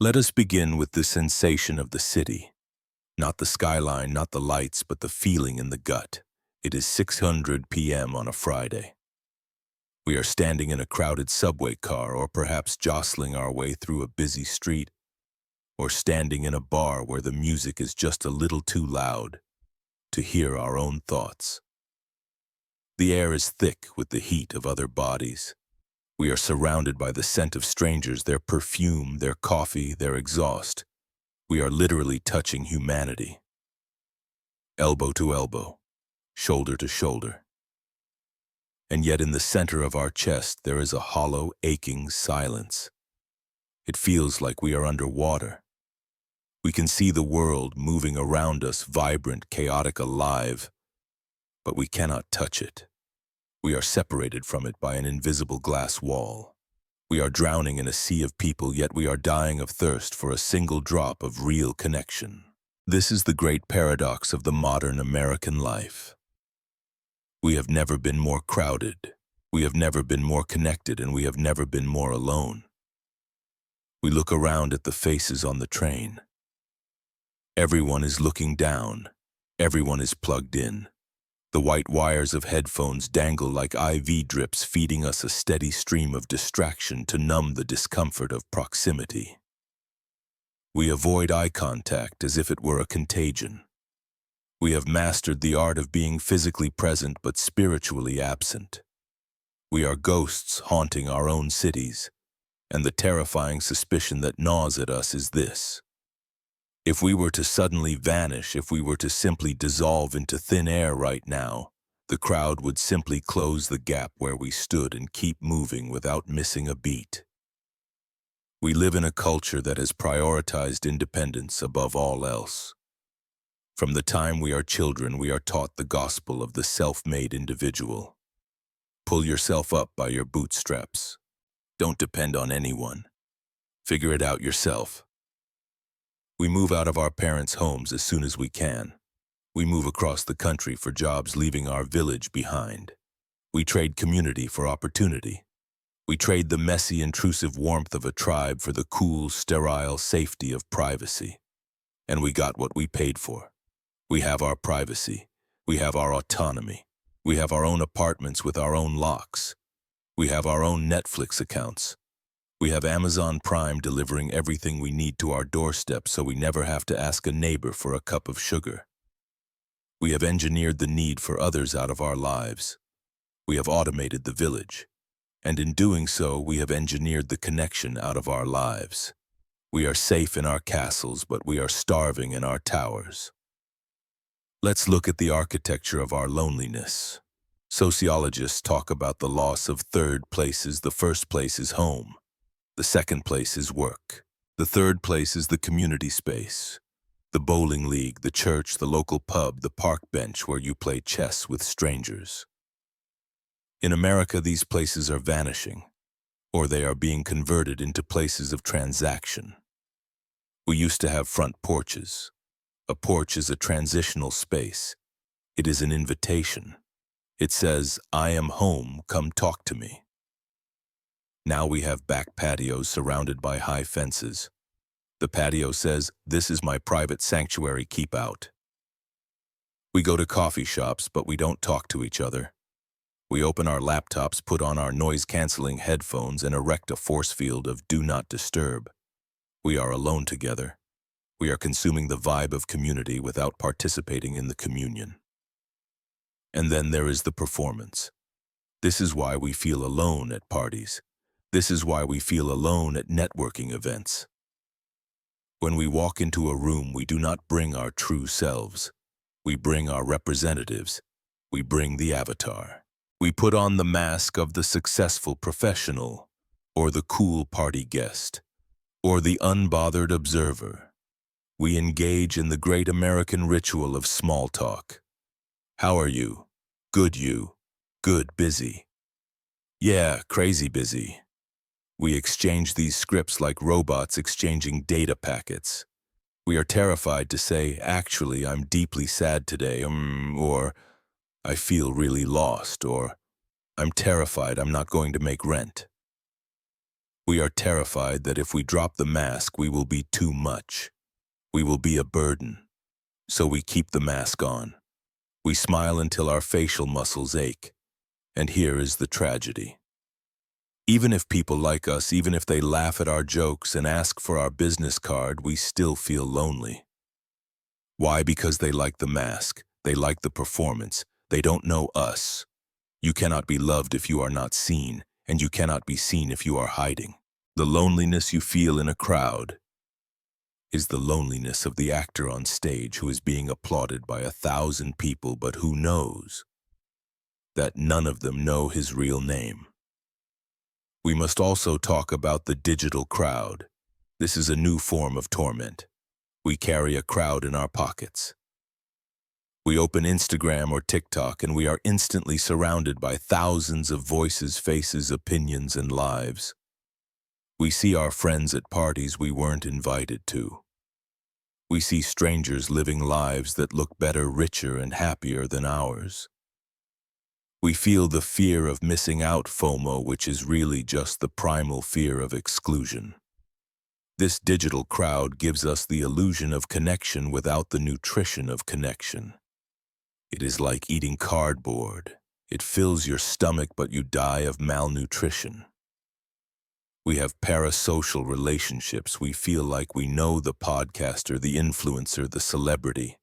Let us begin with the sensation of the city. Not the skyline, not the lights, but the feeling in the gut. It is 600 p.m. on a Friday. We are standing in a crowded subway car, or perhaps jostling our way through a busy street, or standing in a bar where the music is just a little too loud to hear our own thoughts. The air is thick with the heat of other bodies. We are surrounded by the scent of strangers, their perfume, their coffee, their exhaust. We are literally touching humanity. Elbow to elbow, shoulder to shoulder. And yet in the center of our chest there is a hollow, aching silence. It feels like we are underwater. We can see the world moving around us, vibrant, chaotic, alive, but we cannot touch it. We are separated from it by an invisible glass wall. We are drowning in a sea of people, yet we are dying of thirst for a single drop of real connection. This is the great paradox of the modern American life. We have never been more crowded, we have never been more connected, and we have never been more alone. We look around at the faces on the train. Everyone is looking down. Everyone is plugged in. The white wires of headphones dangle like IV drips, feeding us a steady stream of distraction to numb the discomfort of proximity. We avoid eye contact as if it were a contagion. We have mastered the art of being physically present but spiritually absent. We are ghosts haunting our own cities, and the terrifying suspicion that gnaws at us is this: if we were to suddenly vanish, if we were to simply dissolve into thin air right now, the crowd would simply close the gap where we stood and keep moving without missing a beat. We live in a culture that has prioritized independence above all else. From the time we are children, we are taught the gospel of the self-made individual. Pull yourself up by your bootstraps. Don't depend on anyone. Figure it out yourself. We move out of our parents' homes as soon as we can. We move across the country for jobs, leaving our village behind. We trade community for opportunity. We trade the messy, intrusive warmth of a tribe for the cool, sterile safety of privacy. And we got what we paid for. We have our privacy. We have our autonomy. We have our own apartments with our own locks. We have our own Netflix accounts. We have Amazon Prime delivering everything we need to our doorstep, so we never have to ask a neighbor for a cup of sugar. We have engineered the need for others out of our lives. We have automated the village. And in doing so, we have engineered the connection out of our lives. We are safe in our castles, but we are starving in our towers. Let's look at the architecture of our loneliness. Sociologists talk about the loss of third places. The first place is home. The second place is work. The third place is the community space. The bowling league, the church, the local pub, the park bench where you play chess with strangers. In America, these places are vanishing, or they are being converted into places of transaction. We used to have front porches. A porch is a transitional space. It is an invitation. It says, "I am home, come talk to me." Now we have back patios surrounded by high fences. The patio says, "This is my private sanctuary, keep out." We go to coffee shops, but we don't talk to each other. We open our laptops, put on our noise-canceling headphones, and erect a force field of do not disturb. We are alone together. We are consuming the vibe of community without participating in the communion. And then there is the performance. This is why we feel alone at parties. This is why we feel alone at networking events. When we walk into a room, we do not bring our true selves. We bring our representatives. We bring the avatar. We put on the mask of the successful professional, or the cool party guest, or the unbothered observer. We engage in the great American ritual of small talk. How are you? Good, you. Good, busy. Yeah, crazy busy. We exchange these scripts like robots exchanging data packets. We are terrified to say, "Actually, I'm deeply sad today," or "I feel really lost," or "I'm terrified I'm not going to make rent." We are terrified that if we drop the mask, we will be too much. We will be a burden. So we keep the mask on. We smile until our facial muscles ache. And here is the tragedy. Even if people like us, even if they laugh at our jokes and ask for our business card, we still feel lonely. Why? Because they like the mask. They like the performance. They don't know us. You cannot be loved if you are not seen, and you cannot be seen if you are hiding. The loneliness you feel in a crowd is the loneliness of the actor on stage who is being applauded by 1,000 people, but who knows that none of them know his real name. We must also talk about the digital crowd. This is a new form of torment. We carry a crowd in our pockets. We open Instagram or TikTok and we are instantly surrounded by thousands of voices, faces, opinions, and lives. We see our friends at parties we weren't invited to. We see strangers living lives that look better, richer, and happier than ours. We feel the fear of missing out, FOMO, which is really just the primal fear of exclusion. This digital crowd gives us the illusion of connection without the nutrition of connection. It is like eating cardboard. It fills your stomach, but you die of malnutrition. We have parasocial relationships. We feel like we know the podcaster, the influencer, the celebrity.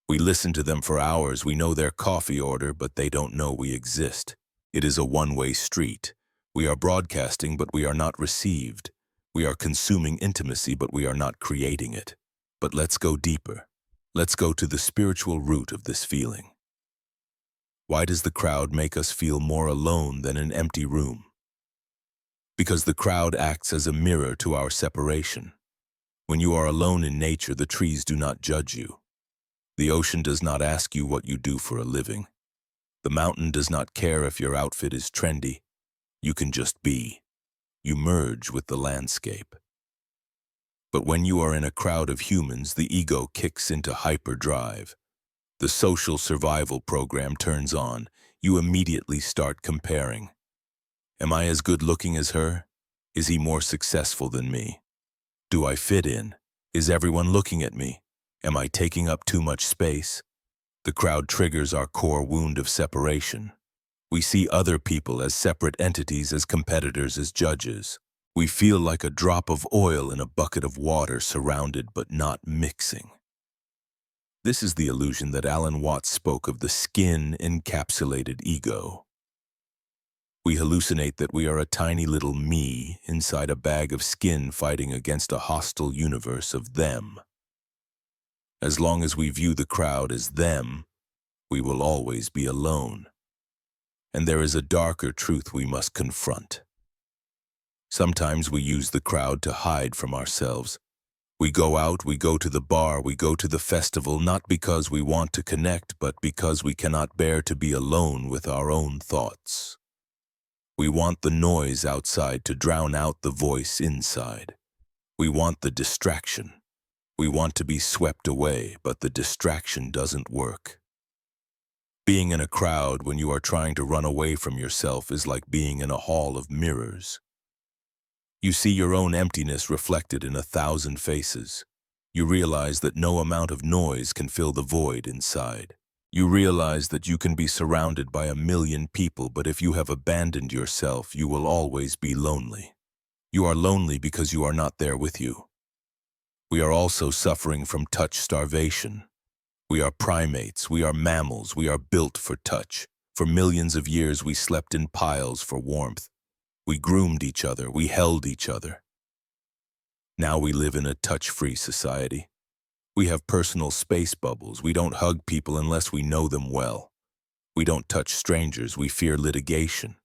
We listen to them for hours. We know their coffee order, but they don't know we exist. It is a one-way street. We are broadcasting, but we are not received. We are consuming intimacy, but we are not creating it. But let's go deeper. Let's go to the spiritual root of this feeling. Why does the crowd make us feel more alone than an empty room? Because the crowd acts as a mirror to our separation. When you are alone in nature, the trees do not judge you. The ocean does not ask you what you do for a living. The mountain does not care if your outfit is trendy. You can just be. You merge with the landscape. But when you are in a crowd of humans, the ego kicks into hyperdrive. The social survival program turns on. You immediately start comparing. Am I as good looking as her? Is he more successful than me? Do I fit in? Is everyone looking at me? Am I taking up too much space? The crowd triggers our core wound of separation. We see other people as separate entities, as competitors, as judges. We feel like a drop of oil in a bucket of water, surrounded but not mixing. This is the illusion that Alan Watts spoke of, the skin-encapsulated ego. We hallucinate that we are a tiny little me inside a bag of skin fighting against a hostile universe of them. As long as we view the crowd as them, we will always be alone. And there is a darker truth we must confront. Sometimes we use the crowd to hide from ourselves. We go out, we go to the bar, we go to the festival, not because we want to connect, but because we cannot bear to be alone with our own thoughts. We want the noise outside to drown out the voice inside. We want the distraction. We want to be swept away, but the distraction doesn't work. Being in a crowd when you are trying to run away from yourself is like being in a hall of mirrors. You see your own emptiness reflected in 1,000 faces. You realize that no amount of noise can fill the void inside. You realize that you can be surrounded by 1,000,000 people, but if you have abandoned yourself, you will always be lonely. You are lonely because you are not there with you. We are also suffering from touch starvation. We are primates, we are mammals, we are built for touch. For millions of years we slept in piles for warmth. We groomed each other, we held each other. Now we live in a touch-free society. We have personal space bubbles. We don't hug people unless we know them well. We don't touch strangers. We fear litigation.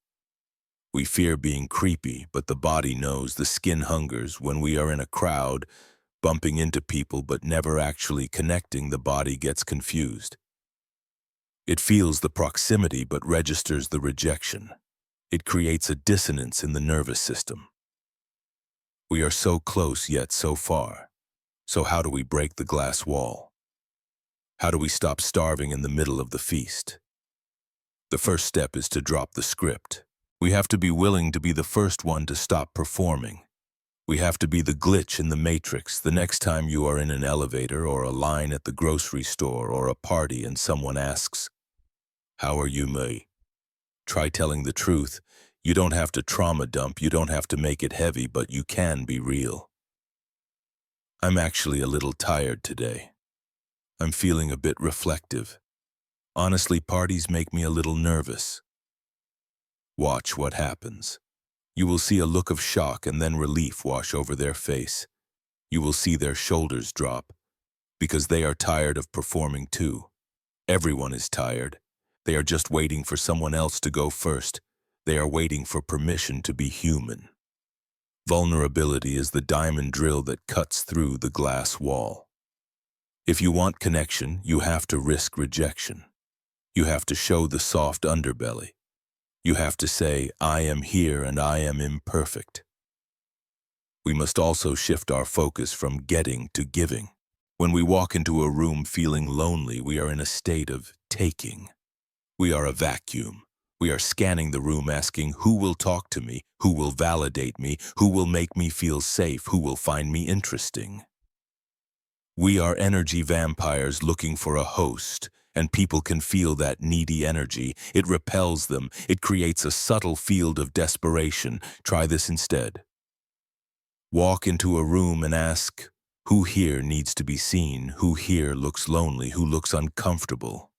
We fear being creepy, but the body knows, the skin hungers. When we are in a crowd, bumping into people but never actually connecting, the body gets confused. It feels the proximity but registers the rejection. It creates a dissonance in the nervous system. We are so close yet so far. So how do we break the glass wall? How do we stop starving in the middle of the feast? The first step is to drop the script. We have to be willing to be the first one to stop performing. We have to be the glitch in the matrix the next time you are in an elevator or a line at the grocery store or a party and someone asks, "How are you, mate?" Try telling the truth. You don't have to trauma dump, you don't have to make it heavy, but you can be real. I'm actually a little tired today. I'm feeling a bit reflective. Honestly, parties make me a little nervous. Watch what happens. You will see a look of shock and then relief wash over their face. You will see their shoulders drop, because they are tired of performing too. Everyone is tired. They are just waiting for someone else to go first. They are waiting for permission to be human. Vulnerability is the diamond drill that cuts through the glass wall. If you want connection, you have to risk rejection. You have to show the soft underbelly. You have to say, "I am here and I am imperfect." We must also shift our focus from getting to giving. When we walk into a room feeling lonely, we are in a state of taking. We are a vacuum. We are scanning the room asking, who will talk to me? Who will validate me? Who will make me feel safe? Who will find me interesting? We are energy vampires looking for a host, and people can feel that needy energy. It repels them. It creates a subtle field of desperation. Try this instead. Walk into a room and ask, who here needs to be seen? Who here looks lonely? Who looks uncomfortable?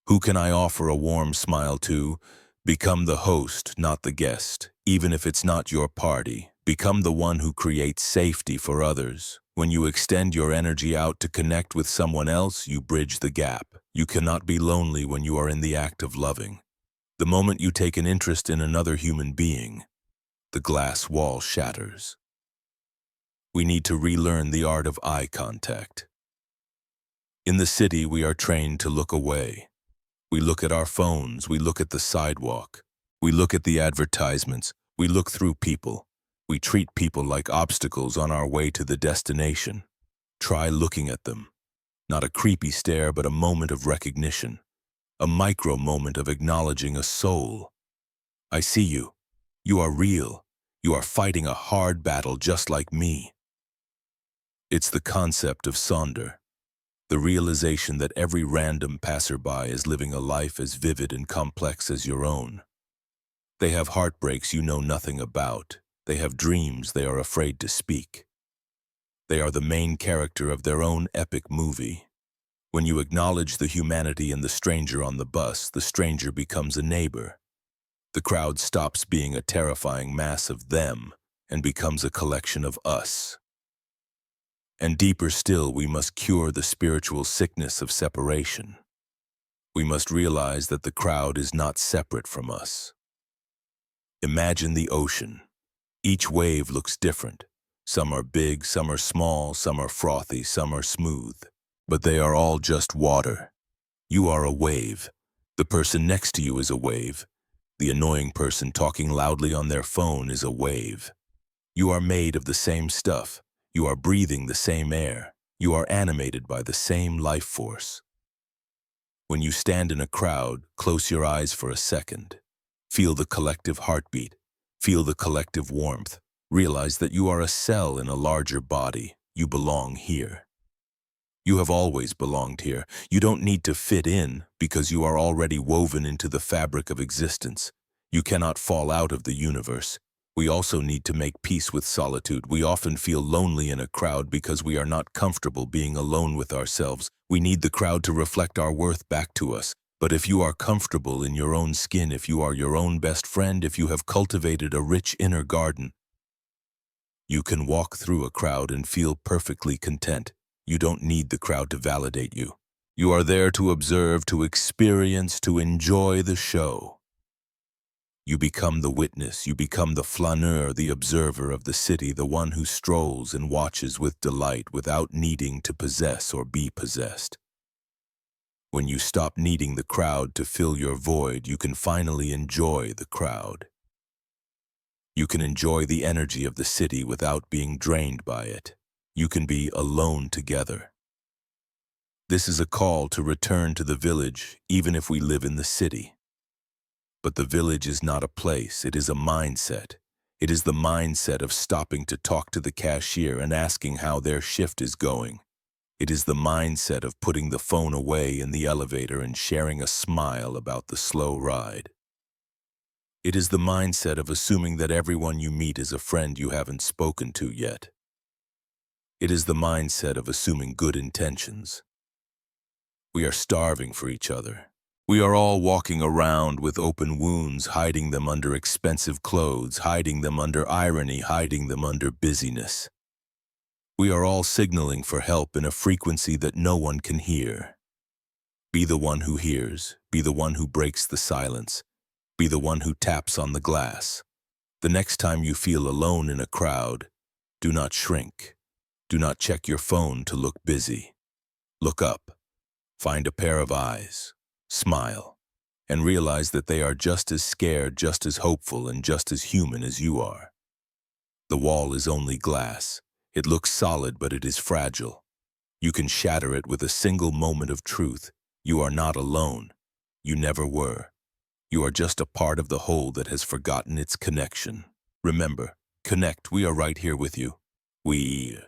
Who can I offer a warm smile to? Become the host, not the guest. Even if it's not your party, become the one who creates safety for others. When you extend your energy out to connect with someone else, you bridge the gap. You cannot be lonely when you are in the act of loving. The moment you take an interest in another human being, the glass wall shatters. We need to relearn the art of eye contact. In the city, we are trained to look away. We look at our phones, we look at the sidewalk, we look at the advertisements, we look through people. We treat people like obstacles on our way to the destination. Try looking at them. Not a creepy stare, but a moment of recognition. A micro moment of acknowledging a soul. I see you. You are real. You are fighting a hard battle just like me. It's the concept of Sonder. The realization that every random passerby is living a life as vivid and complex as your own. They have heartbreaks you know nothing about. They have dreams they are afraid to speak. They are the main character of their own epic movie. When you acknowledge the humanity in the stranger on the bus, the stranger becomes a neighbor. The crowd stops being a terrifying mass of them and becomes a collection of us. And deeper still, we must cure the spiritual sickness of separation. We must realize that the crowd is not separate from us. Imagine the ocean. Each wave looks different. Some are big, some are small, some are frothy, some are smooth. But they are all just water. You are a wave. The person next to you is a wave. The annoying person talking loudly on their phone is a wave. You are made of the same stuff. You are breathing the same air. You are animated by the same life force. When you stand in a crowd, close your eyes for a second. Feel the collective heartbeat. Feel the collective warmth. Realize that you are a cell in a larger body. You belong here. You have always belonged here. You don't need to fit in because you are already woven into the fabric of existence. You cannot fall out of the universe. We also need to make peace with solitude. We often feel lonely in a crowd because we are not comfortable being alone with ourselves. We need the crowd to reflect our worth back to us. But if you are comfortable in your own skin, if you are your own best friend, if you have cultivated a rich inner garden, you can walk through a crowd and feel perfectly content. You don't need the crowd to validate you. You are there to observe, to experience, to enjoy the show. You become the witness, you become the flaneur, the observer of the city, the one who strolls and watches with delight without needing to possess or be possessed. When you stop needing the crowd to fill your void, you can finally enjoy the crowd. You can enjoy the energy of the city without being drained by it. You can be alone together. This is a call to return to the village, even if we live in the city. But the village is not a place, it is a mindset. It is the mindset of stopping to talk to the cashier and asking how their shift is going. It is the mindset of putting the phone away in the elevator and sharing a smile about the slow ride. It is the mindset of assuming that everyone you meet is a friend you haven't spoken to yet. It is the mindset of assuming good intentions. We are starving for each other. We are all walking around with open wounds, hiding them under expensive clothes, hiding them under irony, hiding them under busyness. We are all signaling for help in a frequency that no one can hear. Be the one who hears. Be the one who breaks the silence. Be the one who taps on the glass. The next time you feel alone in a crowd, do not shrink. Do not check your phone to look busy. Look up. Find a pair of eyes. Smile. And realize that they are just as scared, just as hopeful, and just as human as you are. The wall is only glass. It looks solid, but it is fragile. You can shatter it with a single moment of truth. You are not alone. You never were. You are just a part of the whole that has forgotten its connection. Remember, connect. We are right here with you. We